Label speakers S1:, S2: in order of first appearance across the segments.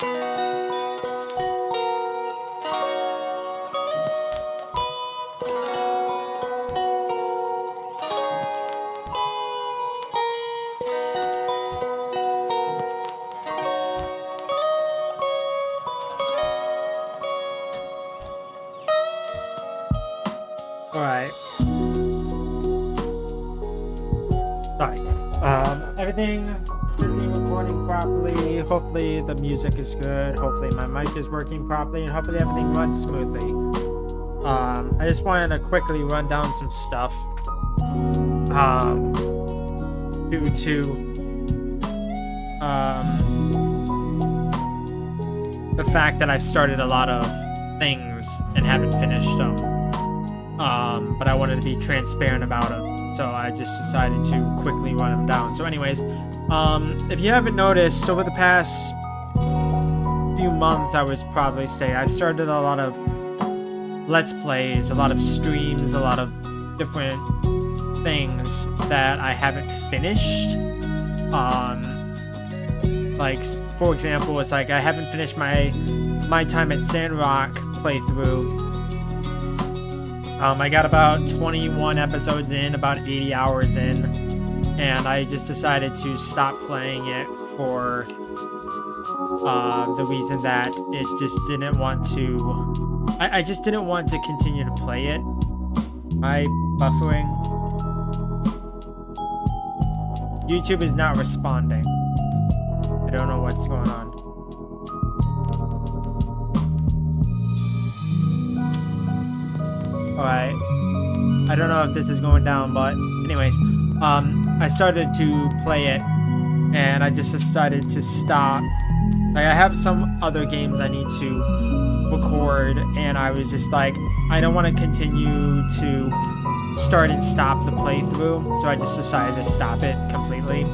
S1: Alright. Sorry. Everything should be recording properly. Hopefully the music is good. Hopefully my mic is working properly, and hopefully everything runs smoothly. I just wanted to quickly run down some stuff. Due to the fact that I've started a lot of things and haven't finished them. But I wanted to be transparent about them, so I just decided to quickly run them down. So anyways, if you haven't noticed, over the past few months, I would probably say I've started a lot of Let's Plays, a lot of streams, a lot of different things that I haven't finished. Like, for example, it's like I haven't finished my time at Sandrock playthrough. I got about 21 episodes in, about 80 hours in, and I just decided to stop playing it for the reason that it just didn't want to... I just didn't want to continue to play it. My buffering. YouTube is not responding. I don't know what's going on. Alright. I don't know if this is going down, but anyways, I started to play it, and I just decided to stop. Like, I have some other games I need to record, and I was just like, I don't want to continue to start and stop the playthrough, so I just decided to stop it completely.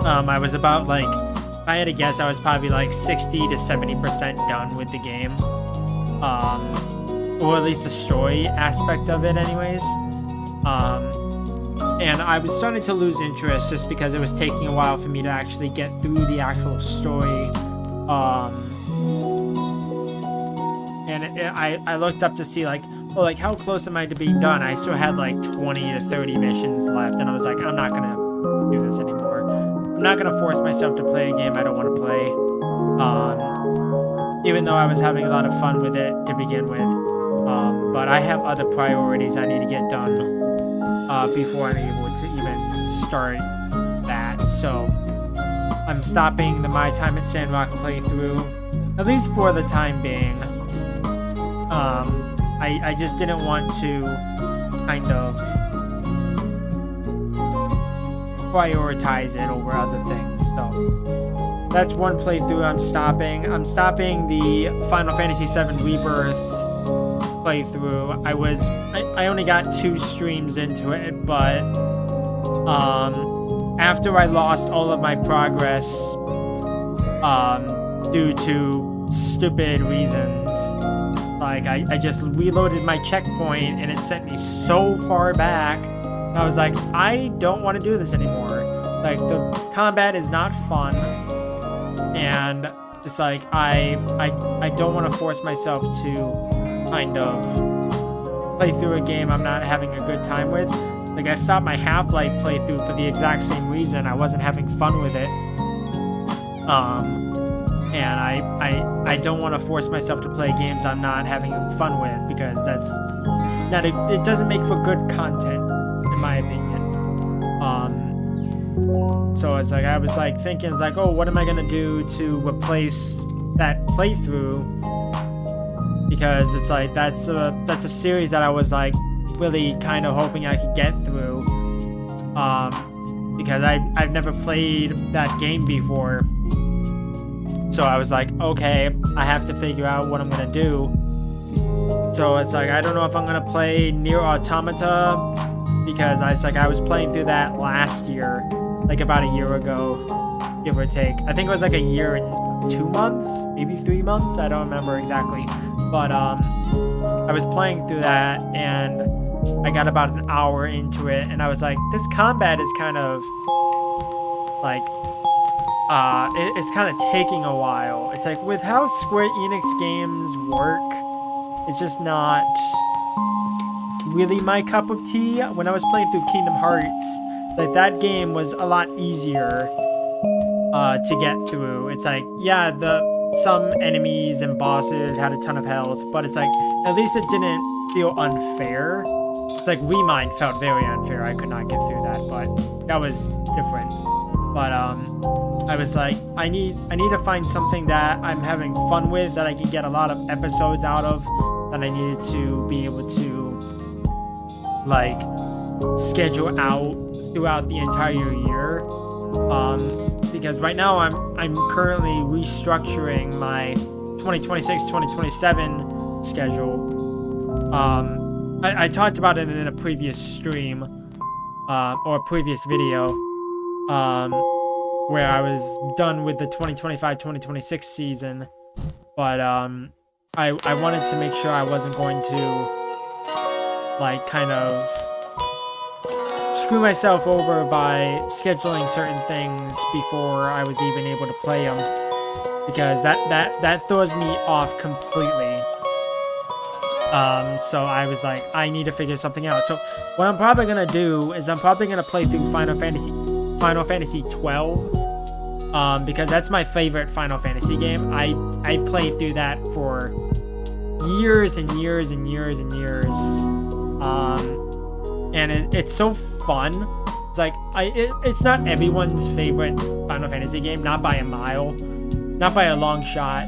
S1: I was about, like, if I had to guess, I was probably like 60 to 70% done with the game. Or at least the story aspect of it anyways. And I was starting to lose interest just because it was taking a while for me to actually get through the actual story. And I looked up to see, like, well, like, how close am I to being done? I still had like 20 to 30 missions left, and I was like, I'm not gonna do this anymore. I'm not gonna force myself to play a game I don't want to play. Even though I was having a lot of fun with it to begin with. But I have other priorities I need to get done before I'm able to even start that. So I'm stopping the My Time at Sandrock playthrough, at least for the time being. I just didn't want to kind of prioritize it over other things. So that's one playthrough I'm stopping. I'm stopping the Final Fantasy VII Rebirth playthrough. I only got 2 streams into it, but after I lost all of my progress due to stupid reasons, like I just reloaded my checkpoint and it sent me so far back. I was like, I don't want to do this anymore. Like, the combat is not fun, and it's like I don't want to force myself to kind of play through a game I'm not having a good time with. Like, I stopped my Half-Life playthrough for the exact same reason. I wasn't having fun with it. And I don't want to force myself to play games I'm not having fun with, because it doesn't make for good content, in my opinion. So it's like, I was like thinking, it's like, oh, what am I gonna do to replace that playthrough? Because it's like, that's a series that I was like really kind of hoping I could get through. Because I've never played that game before. So I was like, okay, I have to figure out what I'm gonna do. So it's like, I don't know if I'm gonna play Nier Automata, because I was playing through that last year, like about a year ago, give or take. I think it was like a year and 2 months, maybe 3 months. I don't remember exactly. But I was playing through that, and I got about an hour into it, and I was like, this combat is kind of like it's kind of taking a while. It's like with how Square Enix games work, it's just not really my cup of tea. When I was playing through Kingdom Hearts, like that game was a lot easier to get through. It's like, yeah, some enemies and bosses had a ton of health, but it's like, at least it didn't feel unfair. It's like Remind felt very unfair. I could not get through that, but that was different. But I was like, I need to find something that I'm having fun with, that I can get a lot of episodes out of, that I needed to be able to like schedule out throughout the entire year. Because right now I'm currently restructuring my 2026-2027 schedule. I talked about it in a previous stream, or a previous video, where I was done with the 2025-2026 season, but I wanted to make sure I wasn't going to like kind of screw myself over by scheduling certain things before I was even able to play them, because that throws me off completely. So I was like, I need to figure something out. So what I'm probably gonna do is I'm probably gonna play through Final Fantasy 12, because that's my favorite Final Fantasy game. I played through that for years and years and years and years. And it's so fun. It's like it's not everyone's favorite Final Fantasy game, not by a mile, not by a long shot.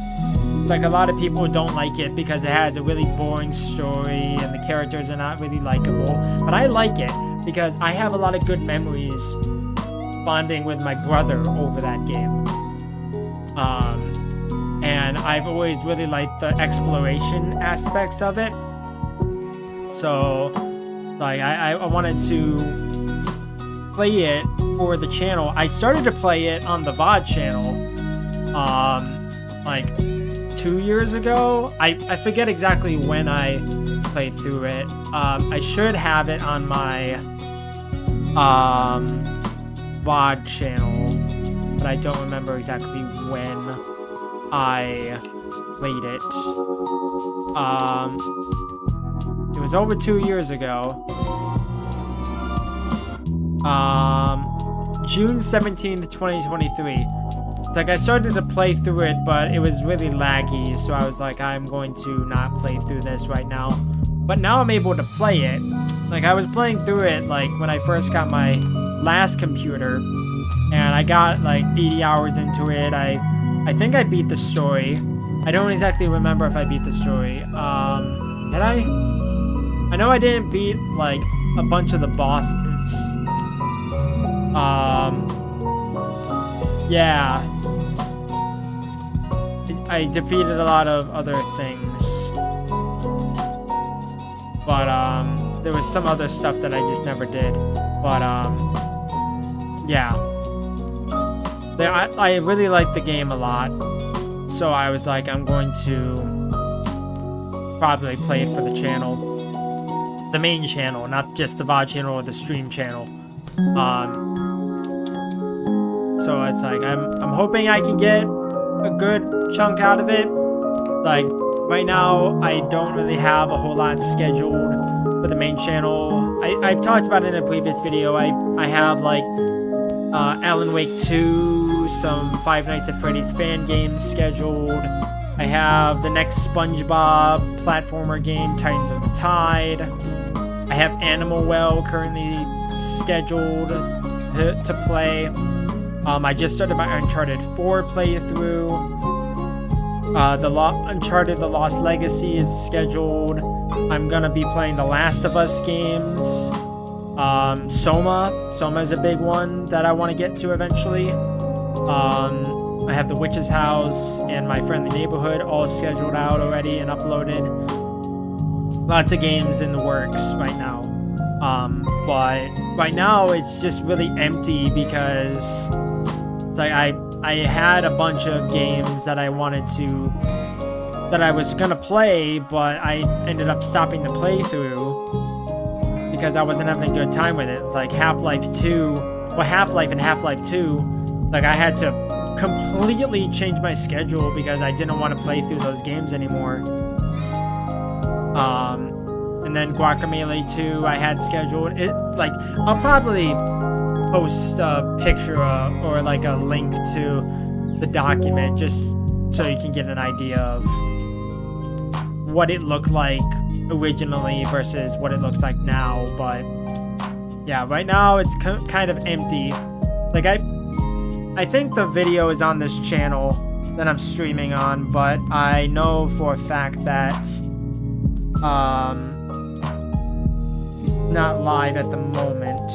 S1: It's like a lot of people don't like it because it has a really boring story and the characters are not really likable. But I like it because I have a lot of good memories bonding with my brother over that game. And I've always really liked the exploration aspects of it. So like I wanted to play it for the channel. I started to play it on the VOD channel like 2 years ago. I forget exactly when I played through it. I should have it on my VOD channel, but I don't remember exactly when I played it. It was over 2 years ago. June 17th, 2023. It's like I started to play through it, but it was really laggy, so I was like, I'm going to not play through this right now. But now I'm able to play it. Like, I was playing through it, like, when I first got my last computer, and I got, like, 80 hours into it. I think I beat the story. I don't exactly remember if I beat the story. Did I? I know I didn't beat, like, a bunch of the bosses. Yeah. I defeated a lot of other things. But, there was some other stuff that I just never did. But, yeah. I really liked the game a lot. So I was like, I'm going to probably play it for the channel. The main channel, not just the VOD channel or the stream channel. So it's like, I'm hoping I can get a good chunk out of it. Like, right now, I don't really have a whole lot scheduled for the main channel. I've talked about it in a previous video. I have, like, Alan Wake 2, some Five Nights at Freddy's fan games scheduled. I have the next SpongeBob platformer game, Titans of the Tide. I have Animal Well currently scheduled to play. I just started my Uncharted 4 playthrough. Uncharted The Lost Legacy is scheduled. I'm gonna be playing the Last of Us games. Soma is a big one that I want to get to eventually. I have The Witch's House and My Friendly Neighborhood all scheduled out already and uploaded. Lots of games in the works right now. But right now it's just really empty because it's like I had a bunch of games that I was gonna play, but I ended up stopping the playthrough because I wasn't having a good time with it. It's like Half-Life and Half-Life 2, like I had to completely changed my schedule because I didn't want to play through those games anymore. And then Guacamelee 2 I had scheduled. I'll probably post a picture or like a link to the document just so you can get an idea of what it looked like originally versus what it looks like now. But yeah, right now it's kind of empty. Like I think the video is on this channel that I'm streaming on, but I know for a fact that not live at the moment.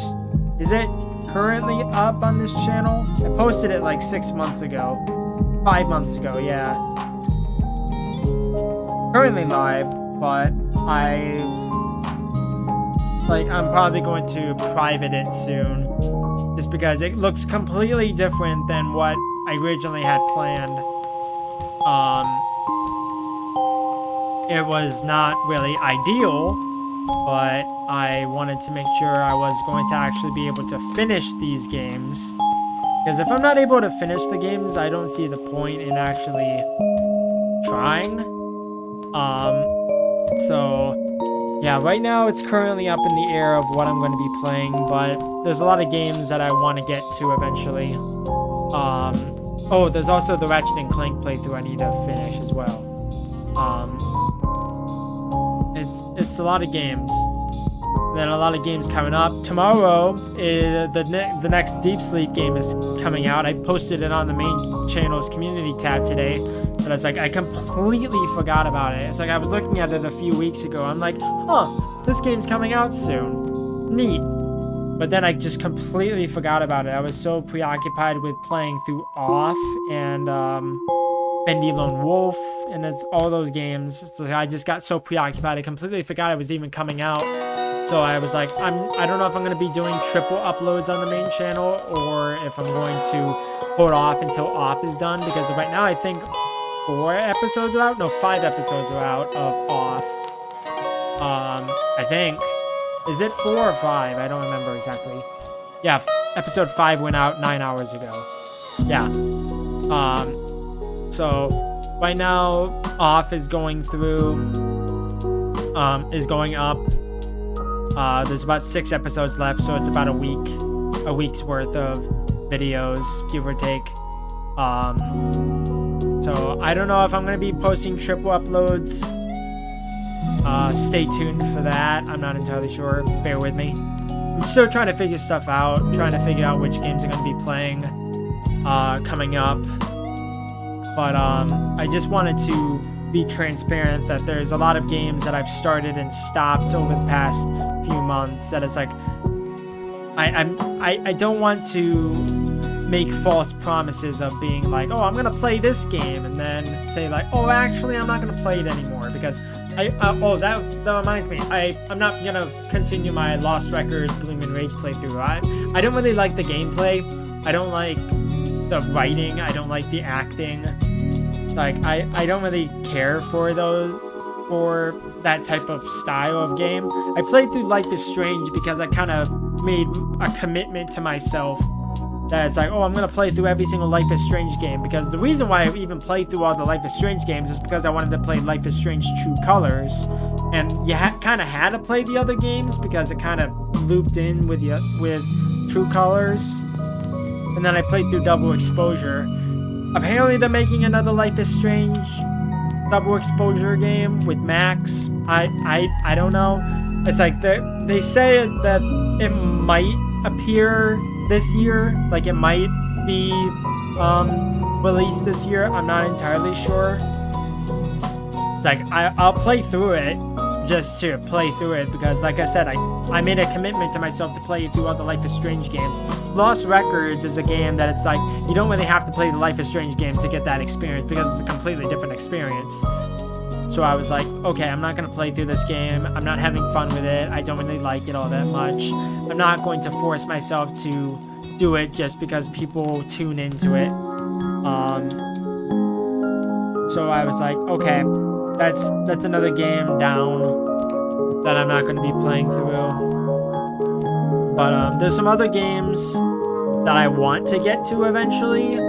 S1: Is it currently up on this channel? I posted it like 6 months ago. 5 months ago, yeah. Currently live, but I'm probably going to private it soon. Just because it looks completely different than what I originally had planned. It was not really ideal, but I wanted to make sure I was going to actually be able to finish these games. Because if I'm not able to finish the games, I don't see the point in actually trying. So yeah, right now it's currently up in the air of what I'm going to be playing, but there's a lot of games that I want to get to eventually. Oh, there's also the Ratchet and Clank playthrough I need to finish as well. It's a lot of games. Then a lot of games coming up. Tomorrow, the next Deep Sleep game is coming out. I posted it on the main channel's community tab today. But I was like, I completely forgot about it. It's like I was looking at it a few weeks ago. I'm like, huh, this game's coming out soon. Neat. But then I just completely forgot about it. I was so preoccupied with playing through Off and Bendy Lone Wolf, and it's all those games. So I just got so preoccupied, I completely forgot it was even coming out. So I was like, I don't know if I'm going to be doing triple uploads on the main channel or if I'm going to hold off until Off is done, because right now I think 4 episodes are out. No, 5 episodes are out of Off. I think. Is it 4 or 5? I don't remember exactly. Yeah, episode 5 went out 9 hours ago. Yeah. So right now Off is going through, is going up. There's about 6 episodes left, so it's about a week's worth of videos, give or take. So I don't know if I'm going to be posting triple uploads. Stay tuned for that. I'm not entirely sure. Bear with me. I'm still trying to figure stuff out, trying to figure out which games I'm going to be playing coming up. But I just wanted to be transparent that there's a lot of games that I've started and stopped over the past few months that it's like I don't want to make false promises of being like, oh, I'm gonna play this game, and then say like, oh, actually I'm not gonna play it anymore because that reminds me, I'm not gonna continue my Lost Records Bloom and Rage playthrough. I don't really like the gameplay. I don't like the writing. I don't like the acting. Like I don't really care for that type of style of game. I played through Life is Strange because I kind of made a commitment to myself that it's like, oh, I'm gonna play through every single Life is Strange game, because the reason why I even played through all the Life is Strange games is because I wanted to play Life is Strange True Colors, and you kind of had to play the other games because it kind of looped in with True Colors. And then I played through Double Exposure. Apparently they're making another Life is Strange Double Exposure game with Max. I don't know. It's like they say that it might appear this year, like it might be released this year. I'm not entirely sure. It's like I'll play through it just to play through it because, like I said, I made a commitment to myself to play through all the Life is Strange games. Lost Records is a game that it's like you don't really have to play the Life is Strange games to get that experience because it's a completely different experience. So I was like, okay, I'm not going to play through this game. I'm not having fun with it. I don't really like it all that much. I'm not going to force myself to do it just because people tune into it. So I was like, okay, that's another game down that I'm not going to be playing through. But there's some other games that I want to get to eventually.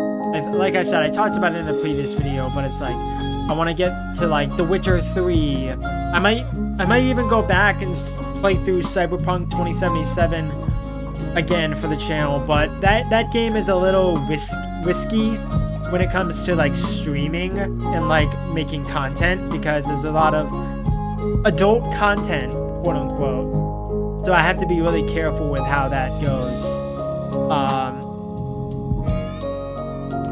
S1: like I said, I talked about it in a previous video, but it's like I want to get to like The Witcher 3. I might even go back and play through Cyberpunk 2077 again for the channel, but that game is a little risky when it comes to like streaming and like making content, because there's a lot of adult content, quote unquote. So I have to be really careful with how that goes.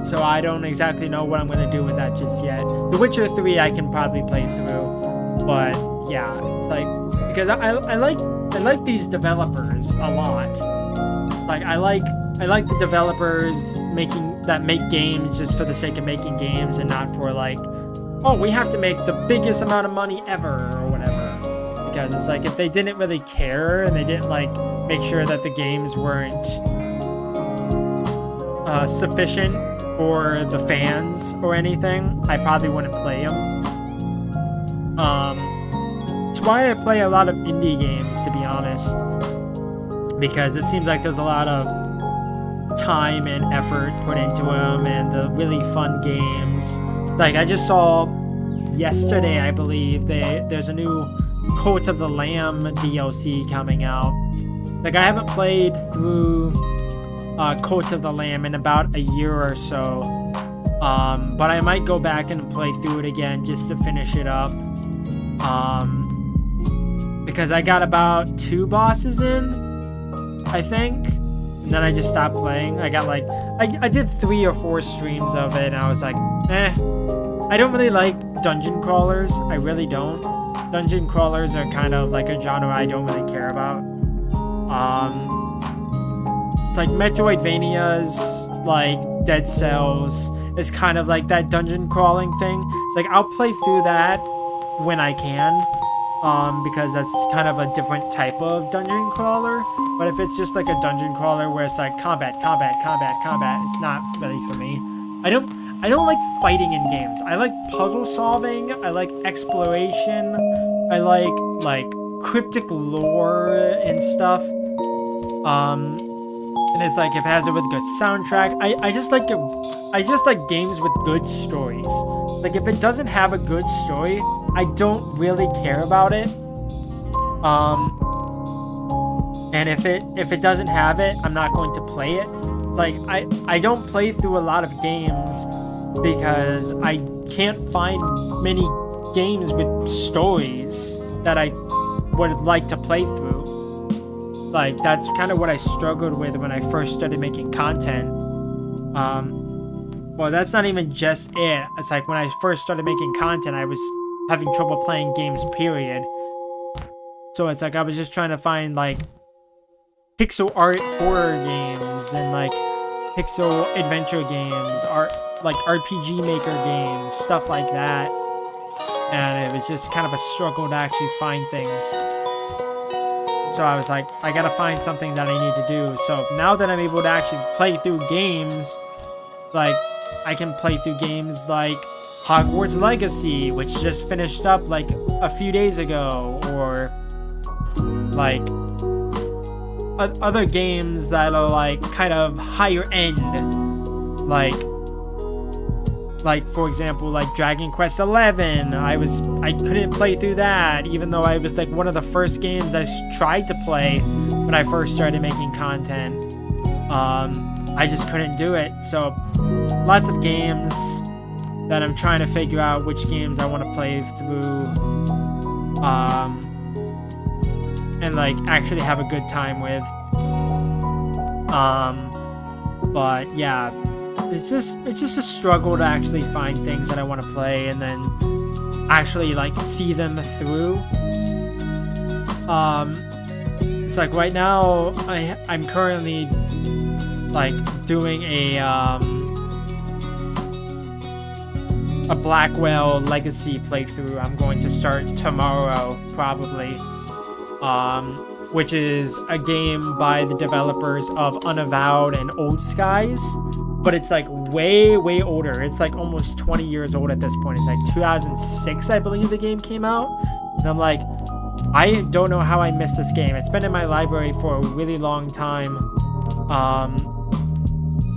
S1: So I don't exactly know what I'm going to do with that just yet. The Witcher 3 I can probably play through, but yeah, it's like, because I like these developers a lot. Like I like the developers that make games just for the sake of making games and not for like, oh, we have to make the biggest amount of money ever or whatever. Because it's like, if they didn't really care and they didn't like make sure that the games weren't sufficient for the fans or anything, I probably wouldn't play them. It's why I play a lot of indie games, to be honest, because it seems like there's a lot of time and effort put into them, and the really fun games. Like I just saw yesterday, I believe, there's a new Cult of the Lamb DLC coming out. Like I haven't played through Cult of the Lamb in about a year or so, but I might go back and play through it again just to finish it up, because I got about 2 bosses in, I think, and then I just stopped playing. I got like I did 3 or 4 streams of it, and I was like, I don't really like dungeon crawlers. I really don't. Dungeon crawlers are kind of like a genre I don't really care about. It's like Metroidvanias, like Dead Cells, is kind of like that dungeon crawling thing. It's like I'll play through that when I can, because that's kind of a different type of dungeon crawler. But if it's just like a dungeon crawler where it's like combat, it's not really for me. I don't like fighting in games. I like puzzle solving. I like exploration. I like cryptic lore and stuff. And it's like if it has a really good soundtrack. I just like games with good stories. Like if it doesn't have a good story, I don't really care about it. And if it doesn't have it, I'm not going to play it. It's like I don't play through a lot of games because I can't find many games with stories that I would like to play through. Like that's kind of what I struggled with when I first started making content. Well, that's not even just it. It's like when I first started making content, I was having trouble playing games, period. So it's like I was just trying to find like pixel art horror games and like pixel adventure games, like RPG Maker games, stuff like that. And it was just kind of a struggle to actually find things. So I was like, I gotta find something that I need to do. So now that I'm able to actually play through games, like I can play through games like Hogwarts Legacy, which just finished up like a few days ago, or like other games that are like kind of higher end, like for example, like Dragon Quest XI. I couldn't play through that, even though I was like one of the first games I tried to play when I first started making content. I just couldn't do it. So lots of games that I'm trying to figure out which games I want to play through, and like actually have a good time with. But yeah, it's just a struggle to actually find things that I want to play and then actually like see them through. It's like right now I'm currently like doing a Blackwell Legacy playthrough. I'm going to start tomorrow probably, which is a game by the developers of Unavowed and Old Skies, but it's like way older. It's like almost 20 years old at this point. It's like 2006, I believe the game came out, and I'm like, I don't know how I missed this game. It's been in my library for a really long time,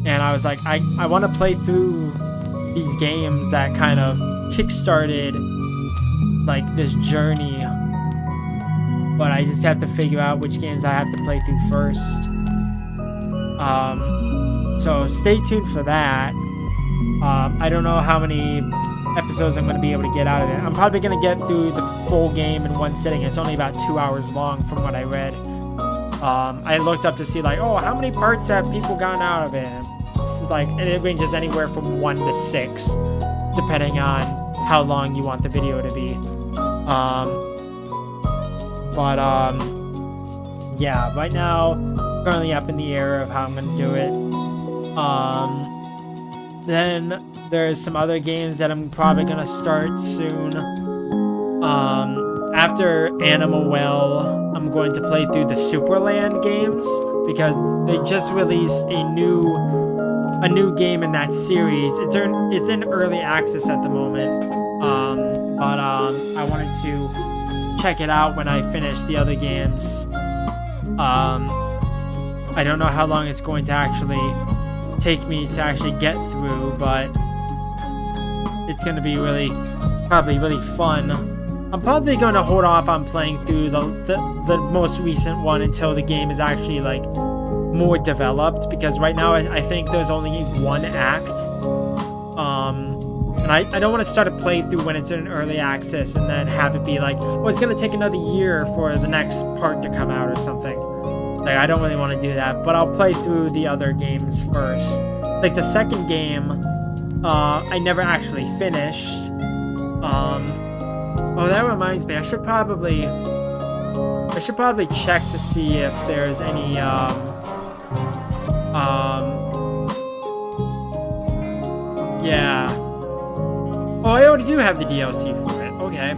S1: and I was like, I want to play through these games that kind of kickstarted like this journey, but I just have to figure out which games I have to play through first. So stay tuned for that. I don't know how many episodes I'm going to be able to get out of it. I'm probably going to get through the full game in one sitting. It's only about 2 hours long from what I read. I looked up to see like, oh, how many parts have people gotten out of it? It's like, and it ranges anywhere from 1 to 6, depending on how long you want the video to be. Yeah, right now, currently up in the air of how I'm gonna do it. Then there's some other games that I'm probably gonna start soon. After Animal Well, I'm going to play through the Superland games because they just released a new game in that series. It's in early access at the moment. But I wanted to check it out when I finish the other games. I don't know how long it's going to actually take me to actually get through, but it's going to be probably really fun. I'm probably going to hold off on playing through the most recent one until the game is actually like more developed, because right now I think there's only one act. And I don't want to start a playthrough when it's in early access and then have it be like, oh, it's going to take another year for the next part to come out or something. Like, I don't really want to do that, but I'll play through the other games first. Like, the second game, I never actually finished. Oh, that reminds me, I should probably check to see if there's any, yeah. Oh, I already do have the DLC for it. Okay.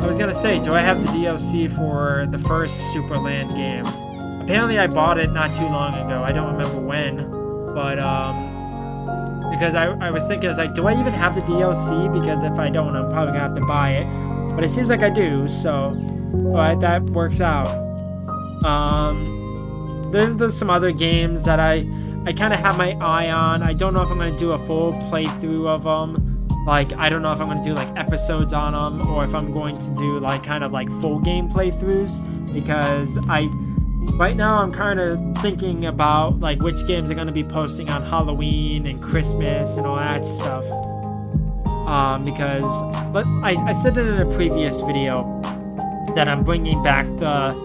S1: I was gonna say, do I have the DLC for the first Superland game? Apparently I bought it not too long ago. I don't remember when. But, because I was thinking, I was like, do I even have the DLC? Because if I don't, I'm probably gonna have to buy it. But it seems like I do, so alright, that works out. Then there's some other games that I kind of have my eye on. I don't know if I'm going to do a full playthrough of them. Like, I don't know if I'm going to do, like, episodes on them, or if I'm going to do, like, kind of, like, full game playthroughs, because right now I'm kind of thinking about, like, which games are going to be posting on Halloween and Christmas and all that stuff. But I said it in a previous video that I'm bringing back the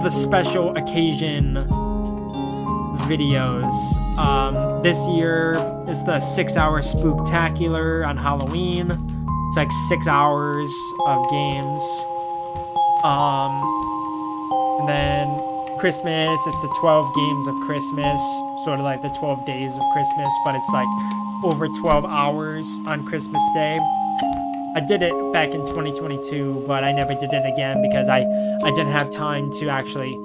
S1: special occasion videos. This year is the 6-hour Spooktacular on Halloween. It's like 6 hours of games. And then Christmas is the 12 games of Christmas, sort of like the 12 days of Christmas, but it's like over 12 hours on Christmas Day. I did it back in 2022, but I never did it again because I didn't have time to actually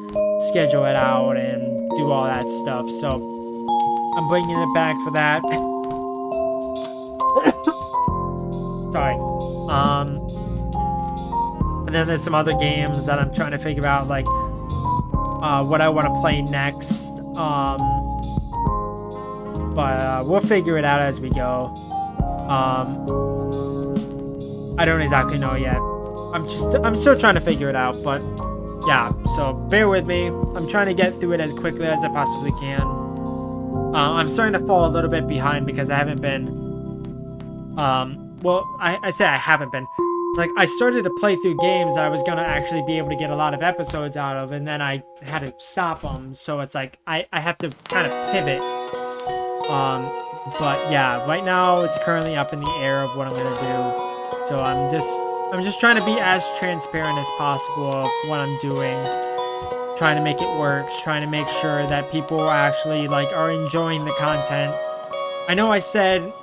S1: schedule it out and do all that stuff. So I'm bringing it back for that. Sorry. And then there's some other games that I'm trying to figure out, like what I want to play next. But we'll figure it out as we go. I don't exactly know yet. I'm still trying to figure it out, but yeah, so bear with me. I'm trying to get through it as quickly as I possibly can. I'm starting to fall a little bit behind because I haven't been, well, I say I haven't been. Like, I started to play through games that I was going to actually be able to get a lot of episodes out of, and then I had to stop them, so it's like, I have to kind of pivot. But yeah, right now it's currently up in the air of what I'm going to do. So I'm just trying to be as transparent as possible of what I'm doing, trying to make it work, trying to make sure that people actually are enjoying the content. I know I said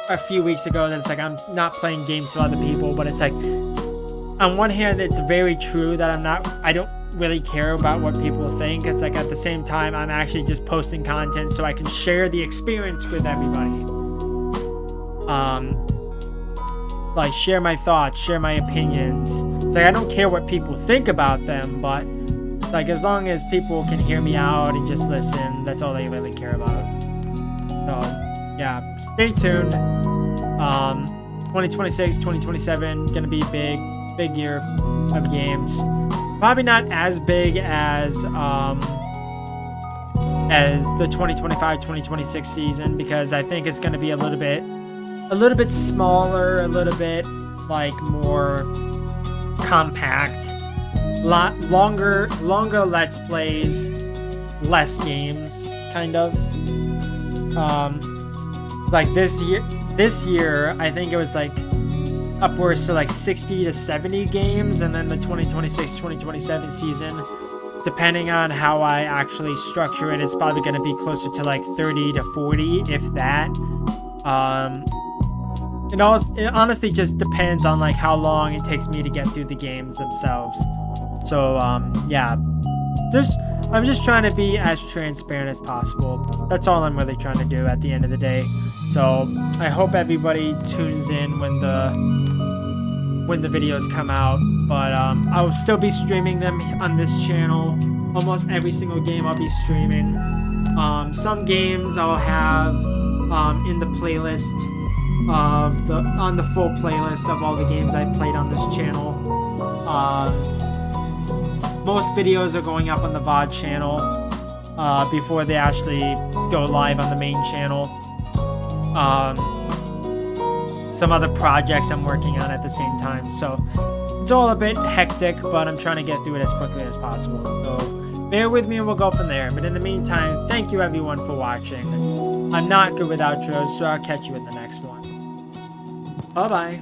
S1: a few weeks ago that it's like I'm not playing games for other people, but it's like, on one hand, it's very true that I don't really care about what people think. It's like, at the same time, I'm actually just posting content so I can share the experience with everybody. Like, share my thoughts, share my opinions. It's like, I don't care what people think about them, but Like, as long as people can hear me out and just listen, that's all they really care about. So, yeah, stay tuned. 2026, 2027, gonna be big year of games. Probably not as big as the 2025-2026 season, because I think it's gonna be a little bit smaller, a little bit like more compact, longer let's plays, less games, kind of. Like this year I think it was like upwards to like 60 to 70 games, and then the 2026-2027 season, depending on how I actually structure it, it's probably going to be closer to like 30 to 40, if that. It honestly just depends on like how long it takes me to get through the games themselves. So yeah, I'm just trying to be as transparent as possible. That's all I'm really trying to do at the end of the day. So I hope everybody tunes in when the videos come out. But I will still be streaming them on this channel. Almost every single game I'll be streaming. Some games I'll have in the playlist on the full playlist of all the games I played on this channel. Most videos are going up on the VOD channel before they actually go live on the main channel. Some other projects I'm working on at the same time, so it's all a bit hectic, but I'm trying to get through it as quickly as possible. So bear with me and we'll go from there. But in the meantime, thank you everyone for watching. I'm not good with outros, so I'll catch you in the next one. Bye-bye.